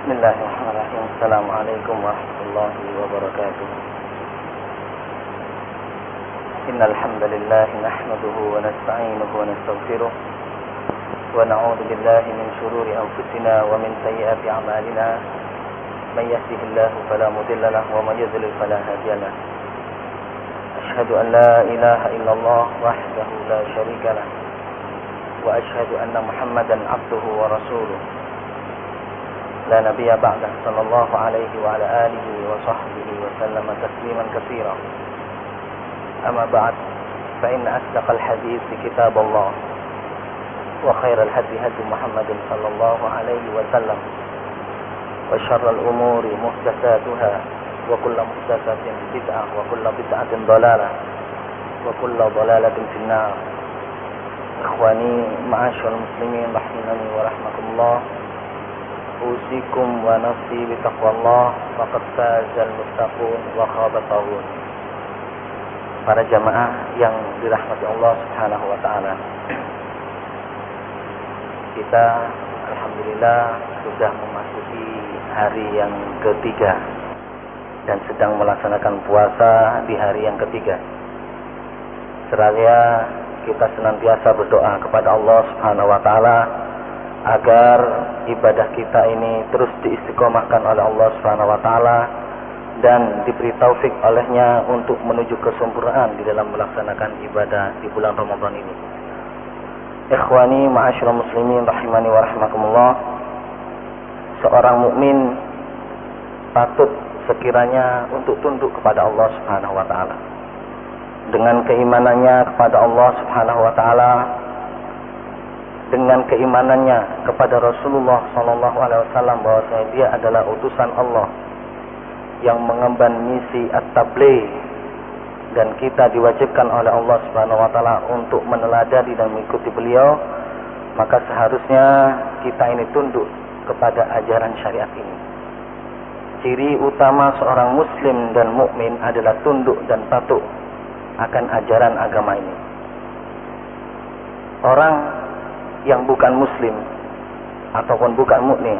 Bismillahirrahmanirrahim. Assalamualaikum warahmatullahi wabarakatuh. Innal hamdalillah nahmaduhu wa nasta'inuhu wa nastaghfiruh wa na'udzu billahi min shururi anfusina wa min sayyiati a'malina. Man yahdihillahu fala mudilla lahu wa man yudlil fala hadiya lahu. Ashhadu an la ilaha illallah wahdahu la syarika lahu wa ashhadu anna Muhammadan 'abduhu wa rasuluh. لا نبي بعده صلى الله عليه وعلى آله وصحبه وسلم تسليما كثيرا. أما بعد فإن أصدق الحديث كتاب الله وخير الهدي هدي محمد صلى الله عليه وسلم وشر الأمور محدثاتها وكل محدثة بدعة وكل بدعة ضلالة وكل ضلالة في النار. إخواني معاشر المسلمين رحمني ورحمكم الله. Usikum wa nafsi bitaqwallah faqad fazal muttaqun wa khaba tawun. Para jamaah yang dirahmati Allah Subhanahu wa taala. Kita alhamdulillah sudah memasuki hari yang ketiga dan sedang melaksanakan puasa di hari yang ketiga. Seraya kita senantiasa berdoa kepada Allah Subhanahu wa taala agar ibadah kita ini terus diistiqomahkan oleh Allah Subhanahu wa taala dan diberi taufik olehnya untuk menuju kesempurnaan di dalam melaksanakan ibadah di bulan Ramadan ini. Ikhwani ma'asyiral muslimin rahimani wa rahimakumullah. Seorang mukmin patut sekiranya untuk tunduk kepada Allah Subhanahu wa taala. Dengan keimanannya kepada Allah Subhanahu wa taala, dengan keimanannya kepada Rasulullah sallallahu alaihi wasallam bahwasanya dia adalah utusan Allah yang mengemban misi at-tabligh dan kita diwajibkan oleh Allah Subhanahu wa taala untuk meneladani dan mengikuti beliau, maka seharusnya kita ini tunduk kepada ajaran syariat ini. Ciri utama seorang muslim dan mukmin adalah tunduk dan patuh akan ajaran agama ini. Orang yang bukan muslim ataupun bukan mukmin,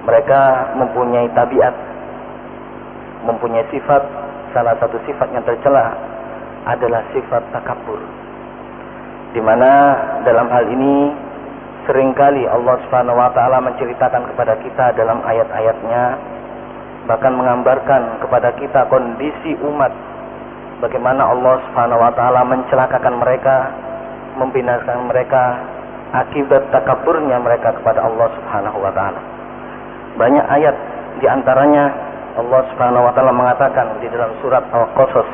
mereka mempunyai tabiat, mempunyai sifat. Salah satu sifat yang tercela adalah sifat takabur, di mana dalam hal ini seringkali Allah Subhanahu wa taala menceritakan kepada kita dalam ayat-ayatnya, bahkan menggambarkan kepada kita kondisi umat, bagaimana Allah Subhanahu wa taala mencelakakan mereka, membinasakan mereka akibat takaburnya mereka kepada Allah Subhanahu wa taala. Banyak ayat, di antaranya Allah Subhanahu wa taala mengatakan di dalam surat Al-Qasas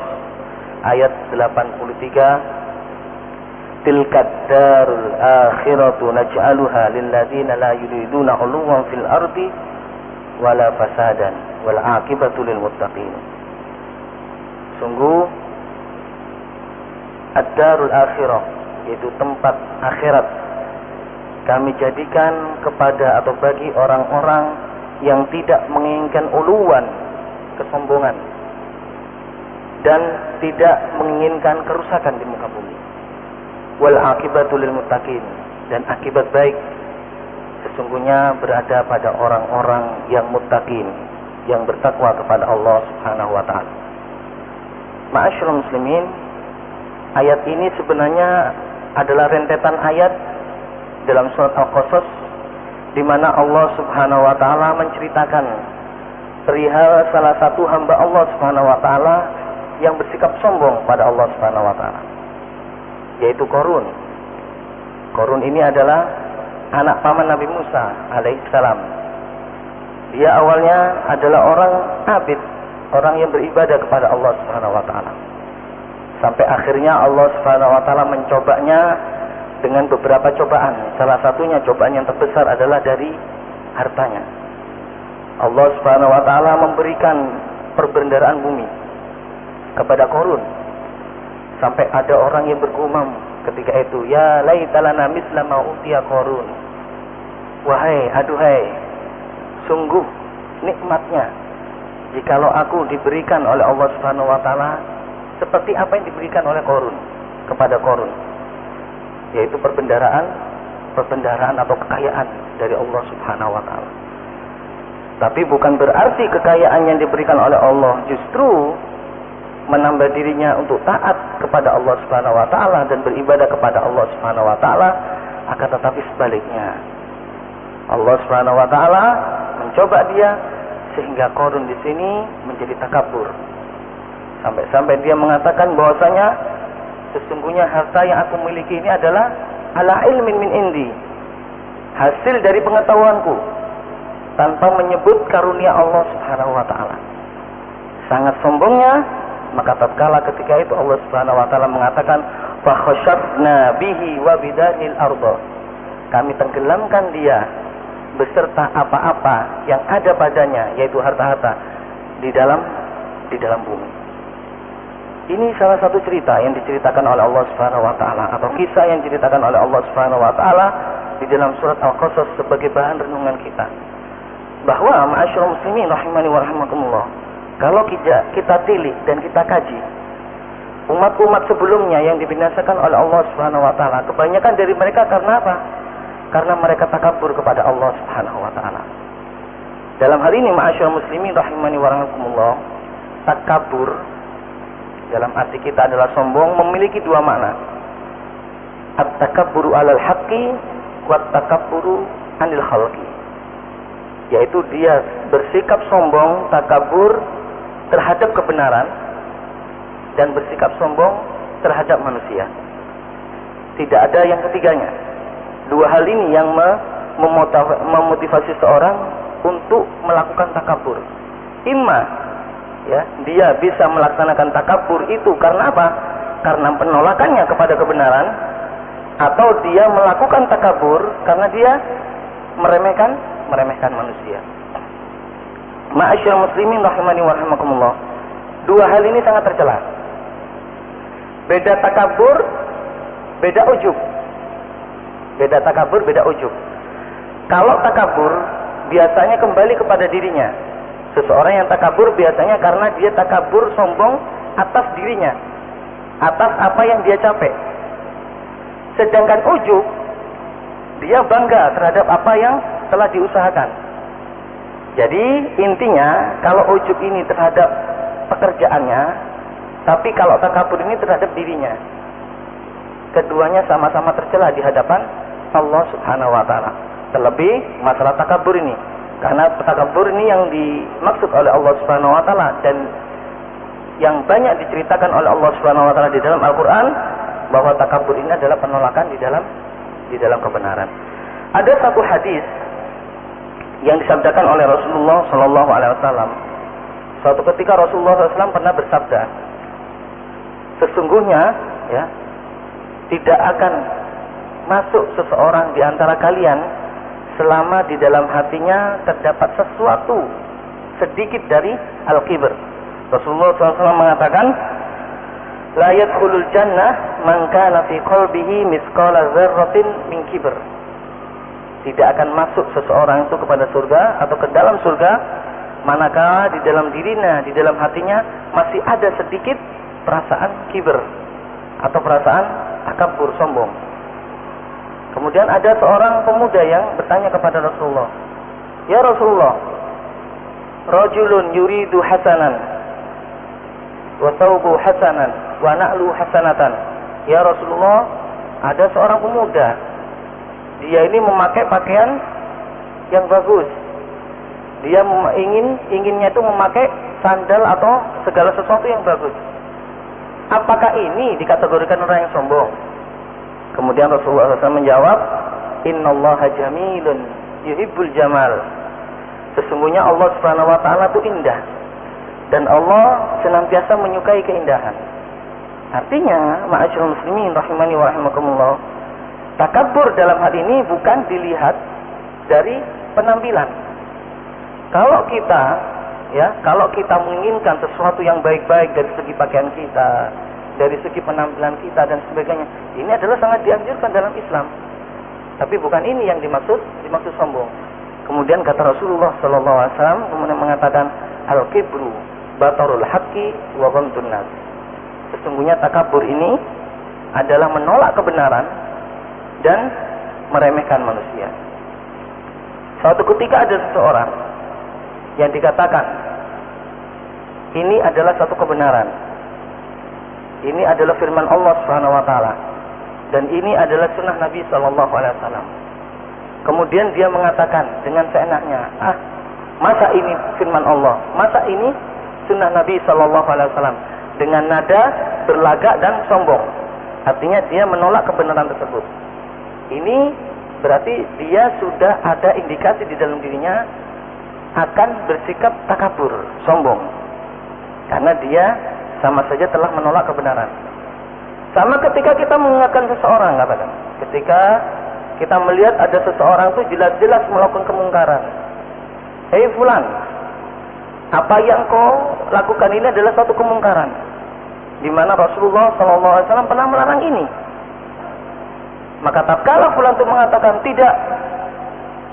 ayat 83, tilkad darul akhiratu naj'aluha lil ladzina la yuriduna 'uluwan fil ardi wala fasadan wal 'aqibatu lil muttaqin. Sungguh ad-darul akhirah, yaitu tempat akhirat, kami jadikan kepada atau bagi orang-orang yang tidak menginginkan uluwan, kesombongan, dan tidak menginginkan kerusakan di muka bumi. Wal aqibatu lil muttaqin, dan akibat baik sesungguhnya berada pada orang-orang yang muttaqin, yang bertakwa kepada Allah Subhanahu wa taala. Ma'asyiral muslimin, ayat ini sebenarnya adalah rentetan ayat dalam surat Al-Qasas di mana Allah Subhanahu wa taala menceritakan perihal salah satu hamba Allah Subhanahu wa taala yang bersikap sombong pada Allah Subhanahu wa taala, yaitu Qarun. Qarun ini adalah anak paman Nabi Musa alaihissalam. Dia awalnya adalah orang abid, orang yang beribadah kepada Allah Subhanahu wa taala. Sampai akhirnya Allah Subhanahu wa taala mencobanya dengan beberapa cobaan. Salah satunya cobaan yang terbesar adalah dari hartanya. Allah Subhanahu wa taala memberikan perbendaharaan bumi kepada Qarun. Sampai ada orang yang bergumam ketika itu, ya laitalana misla ma utiya Qarun. Wahai, aduhai, sungguh nikmatnya jikalau aku diberikan oleh Allah Subhanahu wa taala seperti apa yang diberikan oleh Qarun kepada Qarun, yaitu perbendaharaan atau kekayaan dari Allah Subhanahu wa taala. Tapi bukan berarti kekayaan yang diberikan oleh Allah justru menambah dirinya untuk taat kepada Allah Subhanahu wa taala dan beribadah kepada Allah Subhanahu wa taala, akan tetapi sebaliknya. Allah Subhanahu wa taala mencoba dia sehingga Qarun di sini menjadi takabur. Sampai-sampai dia mengatakan bahwasanya sesungguhnya harta yang aku miliki ini adalah ala ilmin min indi, hasil dari pengetahuanku, tanpa menyebut karunia Allah Subhanahu wa taala. Sangat sombongnya, maka tatkala ketika itu Allah Subhanahu wa taala mengatakan fa khasyafna bihi wa bidanil ardh, kami tenggelamkan dia beserta apa-apa yang ada padanya, yaitu harta-harta di dalam bumi. Ini salah satu cerita yang diceritakan oleh Allah Subhanahu wa taala, atau kisah yang diceritakan oleh Allah Subhanahu wa taala di dalam surat Al-Qasas sebagai bahan renungan kita. Bahwa ma'asyiral muslimin rahimani wa rahimakumullah, kalau kita tilik dan kita kaji umat-umat sebelumnya yang dibinasakan oleh Allah Subhanahu wa taala, kebanyakan dari mereka karena apa? Karena mereka takabur kepada Allah Subhanahu wa taala. Dalam hal ini ma'asyiral muslimin rahimani wa rahimakumullah, takabur dalam arti kita adalah sombong memiliki dua makna. At-takabburu 'alal haqqi wa at-takabburu 'anil khalqi. Yaitu dia bersikap sombong, takabur terhadap kebenaran, dan bersikap sombong terhadap manusia. Tidak ada yang ketiganya. Dua hal ini yang memotivasi seorang untuk melakukan takabur. Ya, dia bisa melaksanakan takabur itu karena apa? Karena penolakannya kepada kebenaran, atau dia melakukan takabur karena dia meremehkan manusia. Ma'asyiral muslimin rahimani wa rahimakumullah, dua hal ini sangat tercela. Beda takabur, beda ujub. Beda takabur, beda ujub. Kalau takabur biasanya kembali kepada dirinya. Seseorang yang takabur biasanya karena dia takabur sombong atas dirinya, atas apa yang dia capai. Sedangkan ujub, dia bangga terhadap apa yang telah diusahakan. Jadi intinya, kalau ujub ini terhadap pekerjaannya, tapi kalau takabur ini terhadap dirinya. Keduanya sama-sama tercela di hadapan Allah Subhanahu wa taala. Terlebih masalah takabur ini, karena takabur ini yang dimaksud oleh Allah Subhanahu wa taala dan yang banyak diceritakan oleh Allah Subhanahu wa taala di dalam Al-Qur'an, bahwa takabur ini adalah penolakan di dalam kebenaran. Ada satu hadis yang disabdakan oleh Rasulullah sallallahu alaihi wasallam. Suatu ketika Rasulullah SAW pernah bersabda, sesungguhnya ya, tidak akan masuk seseorang di antara kalian selama di dalam hatinya terdapat sesuatu sedikit dari al-kibr. Rasulullah SAW mengatakan, la yadkhulul jannah man kana fi qalbihi mithqala dzarratin min kibr. Tidak akan masuk seseorang itu kepada surga atau ke dalam surga manakala di dalam dirinya, di dalam hatinya masih ada sedikit perasaan kibr atau perasaan takabur, sombong. Kemudian ada seorang pemuda yang bertanya kepada Rasulullah, ya Rasulullah, rajulun yuridu hasanan wa thawbu hasanan wa na'lu hasanatan. Ya Rasulullah, ada seorang pemuda, dia ini memakai pakaian yang bagus, dia inginnya itu memakai sandal atau segala sesuatu yang bagus. Apakah ini dikategorikan orang yang sombong? Kemudian Rasulullah SAW menjawab, innallaha jamilun yuhibbul jamal. Sesungguhnya Allah Subhanahu wa taala itu indah, dan Allah senantiasa menyukai keindahan. Artinya, ma'asyiral muslimin rahimani wa rahimakumullah, takabur dalam hal ini bukan dilihat dari penampilan. Kalau kita menginginkan sesuatu yang baik-baik dari segi pakaian kita, dari segi penampilan kita dan sebagainya, ini adalah sangat dianjurkan dalam Islam. Tapi bukan ini yang dimaksud sombong. Kemudian kata Rasulullah sallallahu alaihi wasallam kemudian mengatakan, al-kibru batarul haqqi wa ghamtun nas. Sesungguhnya takabur ini adalah menolak kebenaran dan meremehkan manusia. Suatu ketika ada seseorang yang dikatakan ini adalah satu kebenaran, ini adalah firman Allah Subhanahu wa taala, dan ini adalah sunnah Nabi sallallahu alaihi wasallam. Kemudian dia mengatakan dengan seenaknya, masa ini firman Allah, masa ini sunnah Nabi sallallahu alaihi wasallam, dengan nada berlagak dan sombong. Artinya dia menolak kebenaran tersebut. Ini berarti dia sudah ada indikasi di dalam dirinya akan bersikap takabur, sombong. Karena dia sama saja telah menolak kebenaran. Sama ketika kita mengingatkan seseorang, katakan, ketika kita melihat ada seseorang itu jelas-jelas melakukan kemungkaran. Hei fulan, apa yang kau lakukan ini adalah satu kemungkaran, di mana Rasulullah SAW pernah melarang ini. Maka tatkala fulan itu mengatakan, tidak,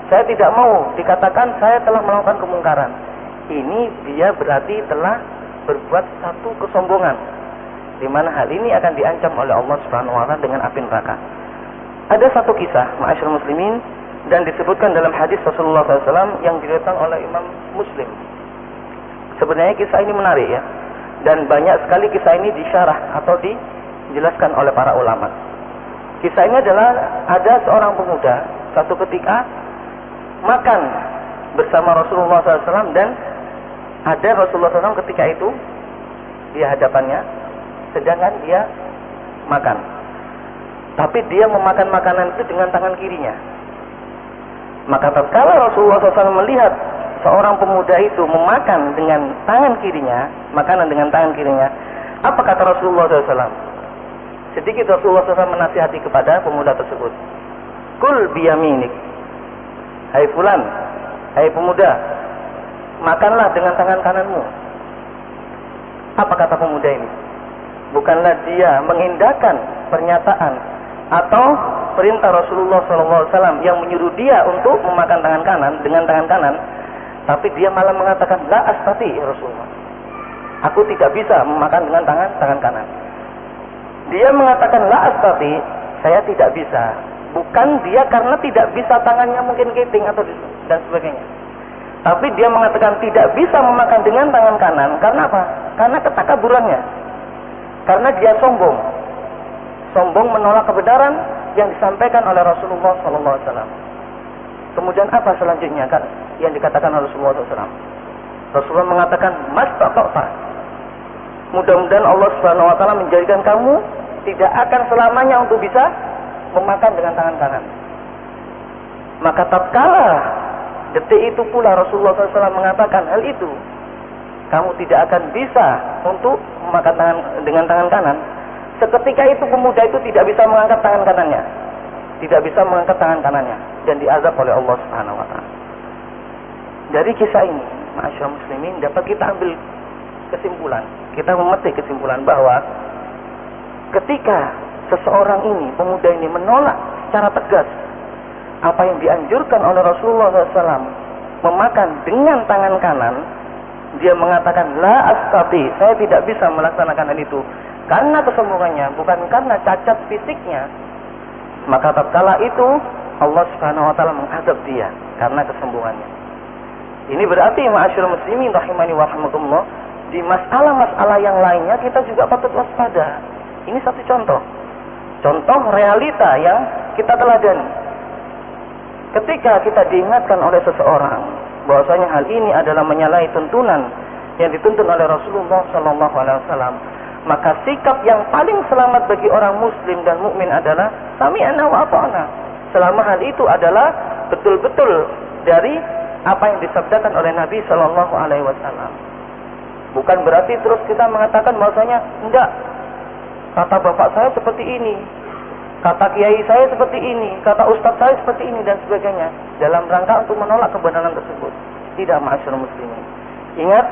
saya tidak mau dikatakan saya telah melakukan kemungkaran, ini dia berarti telah berbuat satu kesombongan, di mana hal ini akan diancam oleh Allah Subhanahu wa taala dengan api neraka. Ada satu kisah, ma'asyiral muslimin, dan disebutkan dalam hadis Rasulullah SAW yang diriwayatkan oleh Imam Muslim. Sebenarnya kisah ini menarik ya, dan banyak sekali kisah ini disyarah atau dijelaskan oleh para ulama. Kisah ini adalah ada seorang pemuda satu ketika makan bersama Rasulullah SAW, dan ada Rasulullah SAW ketika itu di hadapannya, sedangkan dia makan. Tapi dia memakan makanan itu dengan tangan kirinya. Maka tatkala Rasulullah SAW melihat seorang pemuda itu memakan dengan tangan kirinya, makanan dengan tangan kirinya, apa kata Rasulullah SAW? Sedikit Rasulullah SAW menasihati kepada pemuda tersebut. Kul biyaminik. Hai fulan, hai pemuda, makanlah dengan tangan kananmu. Apa kata pemuda ini? Bukanlah dia mengindahkan pernyataan atau perintah Rasulullah SAW yang menyuruh dia untuk memakan tangan kanan dengan tangan kanan, tapi dia malah mengatakan, la astati ya Rasulullah, aku tidak bisa memakan dengan tangan kanan. Dia mengatakan la astati, saya tidak bisa. Bukan dia karena tidak bisa, tangannya mungkin keting atau dan sebagainya, tapi dia mengatakan tidak bisa memakan dengan tangan kanan. Karena apa? Karena ketakaburannya, karena dia sombong menolak kebenaran yang disampaikan oleh Rasulullah SAW. Kemudian apa selanjutnya kan yang dikatakan oleh Rasulullah SAW? Rasulullah mengatakan, mastaqta, mudah-mudahan Allah Subhanahu wa taala menjadikan kamu tidak akan selamanya untuk bisa memakan dengan tangan kanan. Maka tatkala detik itu pula Rasulullah SAW mengatakan hal itu, kamu tidak akan bisa untuk memakan dengan tangan kanan. Seketika itu pemuda itu tidak bisa mengangkat tangan kanannya, dan diazab oleh Allah Subhanahu wa taala. Dari kisah ini, ma'asyiral muslimin, dapat kita ambil kesimpulan, kita memetik kesimpulan bahwa ketika seseorang ini, pemuda ini menolak secara tegas apa yang dianjurkan oleh Rasulullah SAW, memakan dengan tangan kanan, dia mengatakan la astati, saya tidak bisa melaksanakan hal itu karena kesombongannya, bukan karena cacat fisiknya. Maka tatkala itu Allah Subhanahu wa taala menghadap dia karena kesombongannya. Ini berarti ma'asyiral muslimin rahimani wa rahmatullah, di masalah-masalah yang lainnya kita juga patut waspada. Ini satu contoh realita yang kita teladani. Ketika kita diingatkan oleh seseorang bahwasanya hal ini adalah menyalahi tuntunan yang dituntun oleh Rasulullah sallallahu alaihi wasallam, maka sikap yang paling selamat bagi orang muslim dan mukmin adalah sami'na wa ata'na. Selama hal itu adalah betul-betul dari apa yang disabdakan oleh Nabi sallallahu alaihi wasallam. Bukan berarti terus kita mengatakan bahwasanya enggak, kata bapak saya seperti ini, kata kiai saya seperti ini, kata ustaz saya seperti ini dan sebagainya, dalam rangka untuk menolak kebenaran tersebut. Tidak, ma'asyiral muslimin. Ingat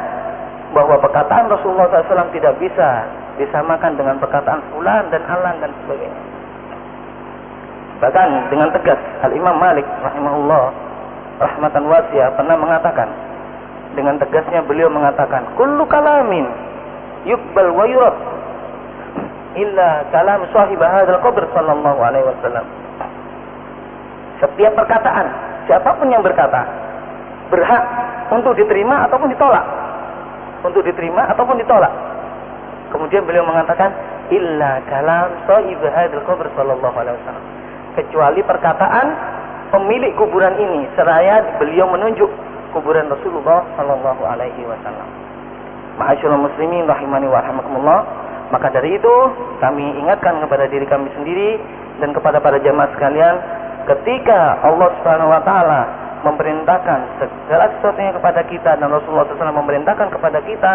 bahwa perkataan Rasulullah SAW tidak bisa disamakan dengan perkataan fulan dan alan dan sebagainya. Bahkan dengan tegas Al-Imam Malik rahimahullah rahmatan wasi'ah pernah mengatakan, dengan tegasnya beliau mengatakan, kullu kalamin yuqbal wa yurad illa kalam sahib hadzal qabr sallallahu alaihi wasallam. Setiap perkataan, siapapun yang berkata, berhak untuk diterima ataupun ditolak. Untuk diterima ataupun ditolak. Kemudian beliau mengatakan, illa kalam shahib hadzal qabr sallallahu alaihi wasallam. Kecuali perkataan pemilik kuburan ini, seraya beliau menunjuk kuburan Rasulullah sallallahu alaihi wasallam. Ma'asyiral muslimin rahimani wa rahimakumullah. Maka dari itu kami ingatkan kepada diri kami sendiri dan kepada para jamaah sekalian, ketika Allah Subhanahu wa taala memerintahkan segala sesuatunya kepada kita dan Rasulullah SAW memerintahkan kepada kita,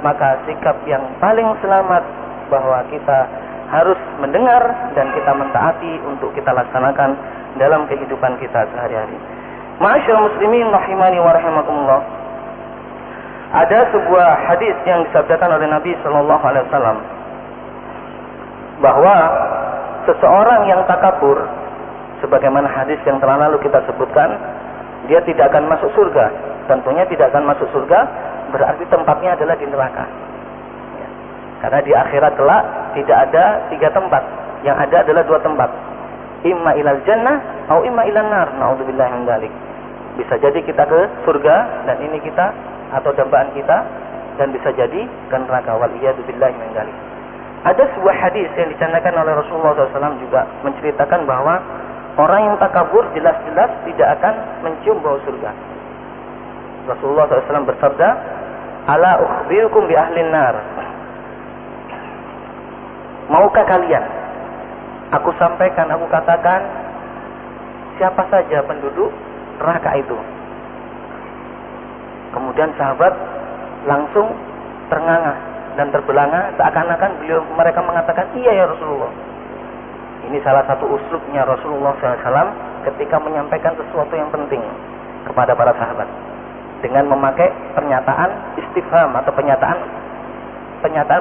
maka sikap yang paling selamat bahwa kita harus mendengar dan kita mentaati untuk kita laksanakan dalam kehidupan kita sehari-hari. Ma'asyiral muslimin rahimani wa rahimakumullah. Ada sebuah hadis yang disabdakan oleh Nabi sallallahu alaihi wasallam bahwa seseorang yang takabur, sebagaimana hadis yang telah lalu kita sebutkan, dia tidak akan masuk surga. Tentunya tidak akan masuk surga berarti tempatnya adalah di neraka. Ya. Karena di akhirat kelak tidak ada 3 tempat, yang ada adalah 2 tempat. Imma ilal jannah atau imma ilan nar. Nauzubillahi min dzalik. Bisa jadi kita ke surga dan ini kita atau dambaan kita, dan bisa jadi ke neraka. Wal iyadu billahi min dzalik. Ada sebuah hadis yang dicanangkan oleh Rasulullah SAW juga menceritakan bahwa orang yang takabur jelas-jelas tidak akan mencium bau surga. Rasulullah SAW bersabda, ala ukhbirukum bi ahlin nar. Maukah kalian aku sampaikan, aku katakan siapa saja penduduk neraka itu? Kemudian sahabat langsung ternganga dan terbelanga, seakan-akan mereka mengatakan, iya ya Rasulullah. Ini salah satu uslubnya Rasulullah SAW ketika menyampaikan sesuatu yang penting kepada para sahabat, dengan memakai pernyataan istifham atau pernyataan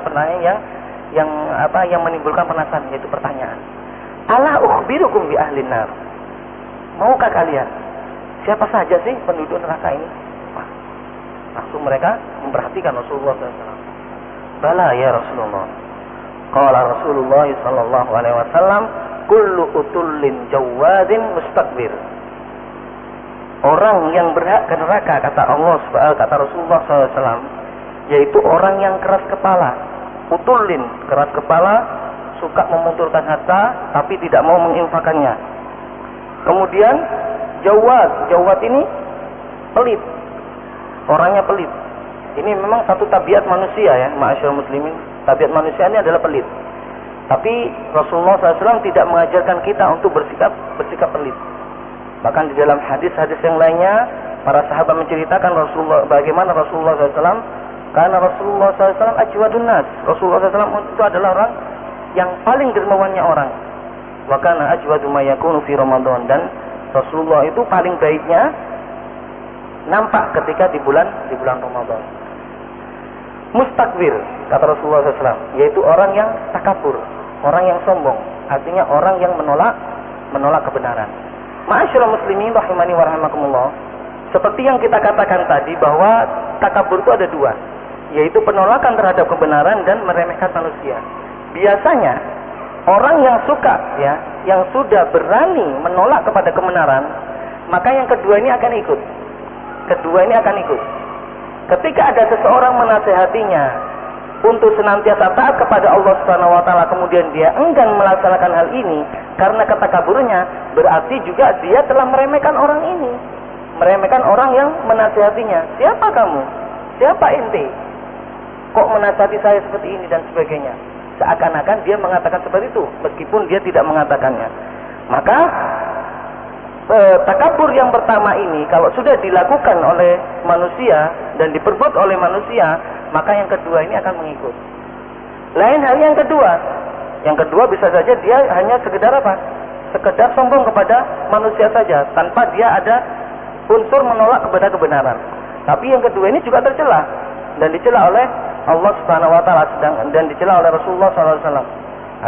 pertanyaan yang menimbulkan penasaran, yaitu pertanyaan. Ala ukhbirukum bi ahlin nar. Maukah kalian siapa saja sih penduduk neraka ini? Wah, langsung mereka memperhatikan Rasulullah SAW. Bala ya Rasulullah. Qala Rasulullah sallallahu alaihi wasallam, kullu utullin jawadin mustakbir. Orang yang berhak ke neraka, kata Rasulullah SAW, yaitu orang yang keras kepala. Utullin, keras kepala, suka memunturkan harta tapi tidak mau menginfakannya. Kemudian jawad ini pelit. Orangnya pelit. Ini memang satu tabiat manusia ya, ma'asyiral muslimin. Tabiat manusia ini adalah pelit. Tapi Rasulullah SAW tidak mengajarkan kita untuk bersikap pelit. Bahkan di dalam hadis-hadis yang lainnya, para sahabat menceritakan bagaimana Rasulullah SAW, karena Rasulullah SAW ajwadun nas. Rasulullah SAW itu adalah orang yang paling dermawannya orang. Wa kana ajwadu ma yakunu fi Ramadan, dan Rasulullah itu paling baiknya nampak ketika di bulan Ramadan. Mustakbir, kata Rasulullah SAW, yaitu orang yang takabur, orang yang sombong, artinya orang yang menolak kebenaran. Ma'asyiral muslimin rahimani wa rahimakumullah. Seperti yang kita katakan tadi bahwa takabur itu ada 2, yaitu penolakan terhadap kebenaran dan meremehkan manusia. Biasanya orang yang suka yang sudah berani menolak kepada kebenaran, maka yang kedua ini akan ikut. Ketika ada seseorang menasehatinya untuk senantiasa taat kepada Allah Subhanahu wa taala, kemudian dia enggan melaksanakan hal ini karena ketakaburannya, berarti juga dia telah meremehkan orang ini. Meremehkan orang yang menasehatinya. Siapa kamu? Siapa ente? Kok menasihati saya seperti ini dan sebagainya? Seakan-akan dia mengatakan seperti itu meskipun dia tidak mengatakannya. Maka takabur yang pertama ini kalau sudah dilakukan oleh manusia dan diperbuat oleh manusia, maka yang kedua ini akan mengikut. Lain halnya yang kedua bisa saja dia hanya sekedar sombong kepada manusia saja, tanpa dia ada unsur menolak kepada kebenaran. Tapi yang kedua ini juga tercela dan dicela oleh Allah Subhanahu wa taala dan dicela oleh Rasulullah SAW.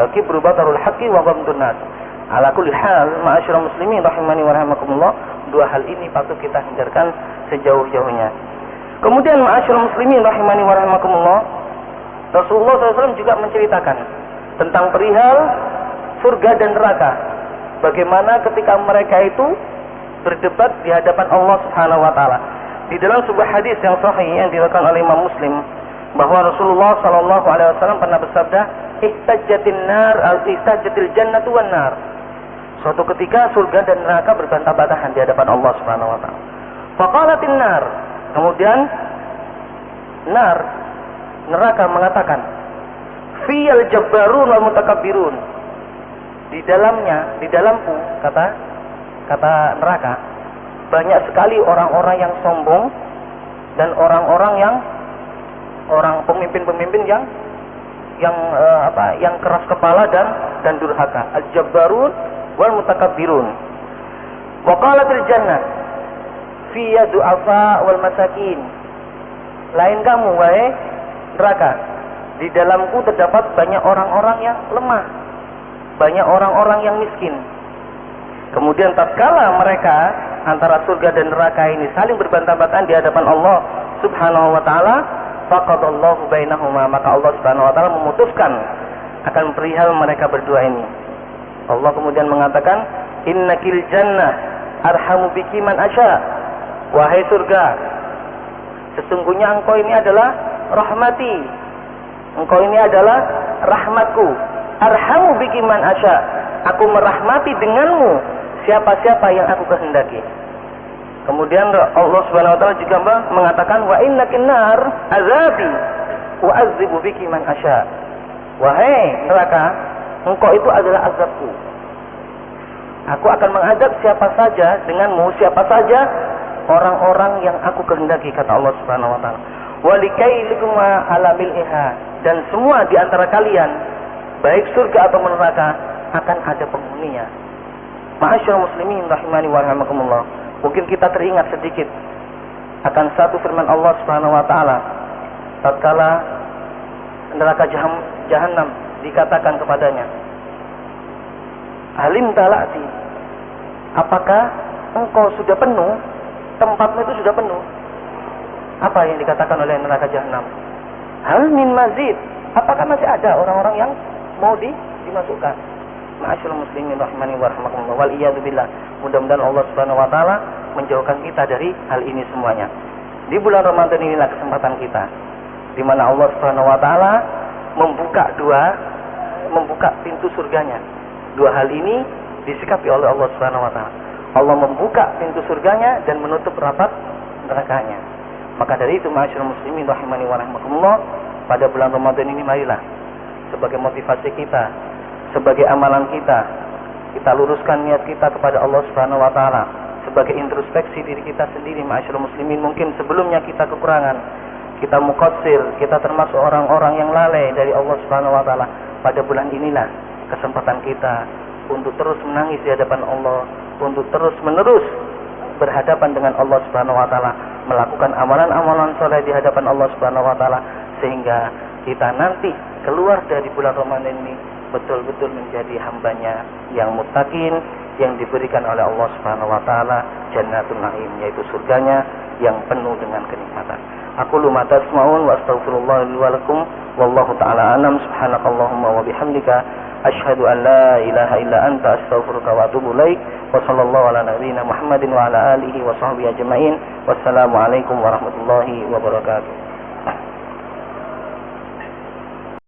Al-kibru batarul haqqi wa ghamdun nas. Ala kulli hal, ma'asyiral muslimin rahimani wa rahimakumullah, 2 hal ini patut kita hindarkan sejauh-jauhnya. Kemudian ma'asyiral muslimin rahimani wa rahimakumullah, Rasulullah SAW juga menceritakan tentang perihal surga dan neraka. Bagaimana ketika mereka itu berdebat di hadapan Allah Subhanahu wa taala. di dalam sebuah hadis yang sahih yang diriwayatkan oleh Imam Muslim bahwa Rasulullah sallallahu alaihi wasallam pernah bersabda, ihtajjatil jannatu wan nar. Suatu ketika surga dan neraka berbantah-bantahan di hadapan Allah Subhanahu wa taala. Faqalatin nar. Kemudian neraka mengatakan, fiyal jabbarun wal mutakabbirun. Di dalamku kata neraka, banyak sekali orang-orang yang sombong dan orang pemimpin-pemimpin yang keras kepala dan durhaka. Al-jabbarun wal mutakabbirun. Wa qalatil jannah fi du'afa wal masakin. Lain kamu wahai neraka, di dalamku terdapat banyak orang-orang yang lemah, banyak orang-orang yang miskin. Kemudian tatkala mereka antara surga dan neraka ini saling berbantah-bantahan di hadapan Allah Subhanahu wa taala, faqadallahu bainahuma, maka Allah Subhanahu wa taala memutuskan akan perihal mereka berdua ini. Allah kemudian mengatakan, innakil jannah arhamu biki man asya. Wahai surga, sesungguhnya engkau ini adalah rahmati, engkau ini adalah rahmatku. Arhamu biki man asya, aku merahmati denganmu siapa-siapa yang aku kehendaki. Kemudian Allah Subhanahu wa taala juga mengatakan, wa innakin nar azabi wa azibu biki man asya. Wahai neraka, engkau itu adalah azabku. Aku akan mengadab siapa saja denganmu, siapa saja orang-orang yang aku kehendaki, kata Allah Subhanahu wa taala. Wa likailukuma ala mil'iha, dan semua di antara kalian, baik surga atau neraka, akan ada penghuninya. Ma'asyiral muslimin rahimani wa rahimakumullah. Mungkin kita teringat sedikit akan satu firman Allah Subhanahu wa taala tatkala neraka Jahannam dikatakan kepadanya, Halim talati, apakah engkau sudah penuh? Tempatmu itu sudah penuh. Apa yang dikatakan oleh neraka Jahannam? Hal min mazid, apakah masih ada orang-orang yang mau dimasukkan? Ma'asyiral muslimin rahimani wa rahimakumullah. Wal iyadu billah. Mudah-mudahan Allah Subhanahu wa taala menjauhkan kita dari hal ini semuanya. Di bulan Ramadan inilah kesempatan kita di mana Allah Subhanahu wa taala membuka pintu surganya. Dua hal ini disikapi oleh Allah Subhanahu wa taala. Allah membuka pintu surganya dan menutup rapat nerakanya. Maka dari itu ma'asyiral muslimin rahimani wa rahimakumullah, pada bulan Ramadan ini marilah sebagai motivasi kita, sebagai amalan kita luruskan niat kita kepada Allah Subhanahu wa taala, sebagai introspeksi diri kita sendiri. Ma'asyiral muslimin, mungkin sebelumnya kita kekurangan, kita muqassir, kita termasuk orang-orang yang lalai dari Allah Subhanahu wa taala. Pada bulan inilah kesempatan kita untuk terus menangis di hadapan Allah, untuk terus menerus berhadapan dengan Allah Subhanahu wa taala, melakukan amalan-amalan soleh di hadapan Allah Subhanahu wa taala, sehingga kita nanti keluar dari bulan Ramadan ini betul-betul menjadi hambanya yang muttaqin, yang diberikan oleh Allah Subhanahu wa taala jannatul na'im, yaitu surganya yang penuh dengan kenikmatan. Aqulu ma tasma'un wa astaghfirullah li wa lakum wallahu ta'ala a'lam. Subhanakallahumma wa bihamdika asyhadu an la ilaha illa anta astaghfiruka wa atubu ilaik. Wa sallallahu ala nabiyyina Muhammadin wa ala alihi wa sahbihi ajma'in. Wassalamu alaikum warahmatullahi wabarakatuh.